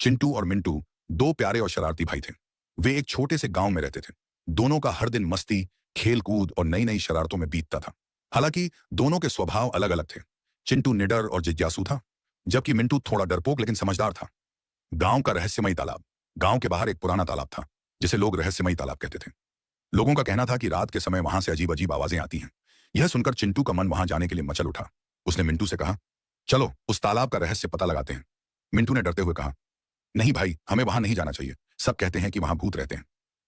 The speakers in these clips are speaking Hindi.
चिंटू और मिंटू दो प्यारे और शरारती भाई थे। वे एक छोटे से गांव में रहते थे। दोनों का हर दिन मस्ती, खेल कूद और नई नई शरारतों में बीतता था। हालांकि दोनों के स्वभाव अलग अलग थे। चिंटू निडर और जिज्ञासु था, जबकि मिंटू थोड़ा डरपोक लेकिन समझदार था। गांव का रहस्यमयी तालाब। गांव के बाहर एक पुराना तालाब था, जिसे लोग रहस्यमयी तालाब कहते थे। लोगों का कहना था कि रात के समय वहां से अजीब अजीब आवाजें आती हैं। यह सुनकर चिंटू का मन वहां जाने के लिए मचल उठा। उसने मिंटू से कहा, चलो उस तालाब का रहस्य पता लगाते हैं। मिंटू ने डरते हुए कहा, नहीं भाई, हमें वहां नहीं जाना चाहिए। सब कहते हैं कि वहां भूत रहते हैं।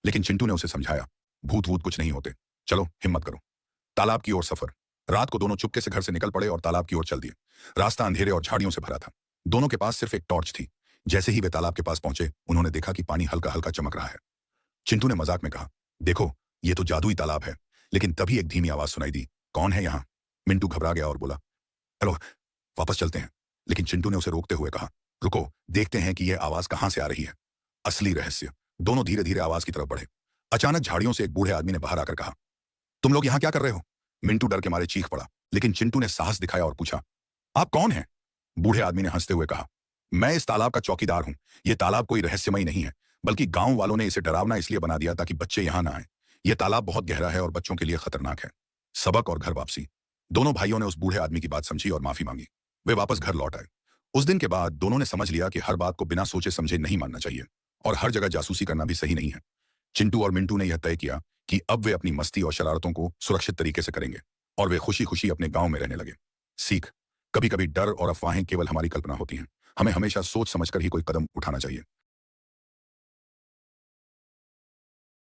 लेकिन चिंटू ने उसे समझाया, भूत वूत कुछ नहीं होते। चलो हिम्मत करो। तालाब की ओर सफर। रात को दोनों चुपके से घर से निकल पड़े और तालाब की ओर चल दिए। रास्ता अंधेरे और झाड़ियों से भरा था। दोनों के पास सिर्फ एक टॉर्च थी। जैसे ही वे तालाब के पास पहुंचे, उन्होंने देखा कि पानी हल्का हल्का चमक रहा है। चिंटू ने मजाक में कहा, देखो ये तो जादुई तालाब है। लेकिन तभी एक धीमी आवाज सुनाई दी, कौन है यहाँ? मिंटू घबरा गया और बोला, चलो वापस चलते हैं। लेकिन चिंटू ने उसे रोकते हुए कहा, रुको, देखते हैं कि यह आवाज कहां से आ रही है। असली रहस्य। दोनों धीरे धीरे आवाज की तरफ बढ़े। अचानक झाड़ियों से एक बूढ़े आदमी ने बाहर आकर कहा, तुम लोग यहाँ क्या कर रहे हो? मिंटू डर के मारे चीख पड़ा, लेकिन चिंटू ने साहस दिखाया और पूछा, आप कौन हैं? बूढ़े आदमी ने हंसते हुए कहा, मैं इस तालाब का चौकीदार हूं। यह तालाब कोई रहस्यमय नहीं है, बल्कि गांव वालों ने इसे डरावना इसलिए बना दिया ताकि बच्चे यहां ना आए। यह तालाब बहुत गहरा है और बच्चों के लिए खतरनाक है। सबक और घर वापसी। दोनों भाइयों ने उस बूढ़े आदमी की बात समझी और माफी मांगी। वे वापस घर लौट आए। उस दिन के बाद दोनों ने समझ लिया कि हर बात को बिना सोचे समझे नहीं मानना चाहिए और हर जगह जासूसी करना भी सही नहीं है। चिंटू और मिंटू ने यह तय किया कि अब वे अपनी मस्ती और शरारतों को सुरक्षित तरीके से करेंगे और वे खुशी खुशी अपने गांव में रहने लगे। सीख। कभी कभी डर और अफवाहें केवल हमारी कल्पना होती हैं। हमें हमेशा सोच समझकर ही कोई कदम उठाना चाहिए।